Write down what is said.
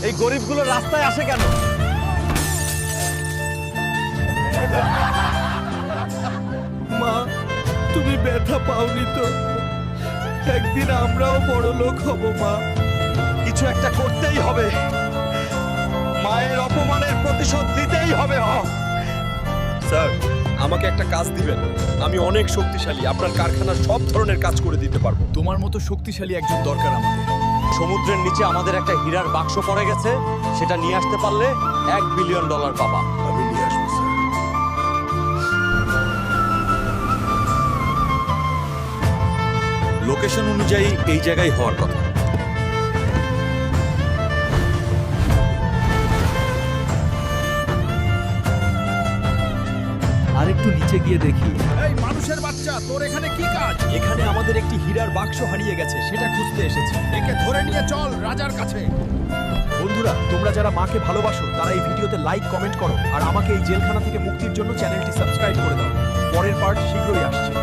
এই গরিবগুলো রাস্তায় আসে কেন? মা, তুমি ব্যথা পাওনি তো? একদিন আমরাও বড় লোক হব মা। কিছু একটা করতেই হবে। মায়ের অপমানের প্রতিশোধ নিতেই হবে। স্যার, আমাকে একটা কাজ দিবেন। আমি অনেক শক্তিশালী, আপনার কারখানার সব ধরনের কাজ করে দিতে পারবো। তোমার মতো শক্তিশালী একজন দরকার আমাদের। সমুদ্রের নিচে আমাদের একটা হীরার বাক্স পড়ে গেছে, সেটা নিয়ে আসতে পারলে $1 বিলিয়ন পাবা। আমি নিয়ে আসবো স্যার। লোকেশন অনুযায়ী এই জায়গায় হওয়ার কথা। আর একটু নিচে গিয়ে দেখি। এই মানুষের বাচ্চা, তোর এখানে কি কাজ? এখানে আমাদের একটি হীরার বাক্স হারিয়ে গেছে, সেটা খুঁজতে এসেছি। একে ধরে নিয়ে চল রাজার কাছে। বন্ধুরা, তোমরা যারা মাকে ভালোবাসো তারা এই ভিডিওতে লাইক কমেন্ট করো আর আমাকে এই জেলখানা থেকে মুক্তির জন্য চ্যানেলটি সাবস্ক্রাইব করে দাও। পরের পার্ট শীঘ্রই আসছে।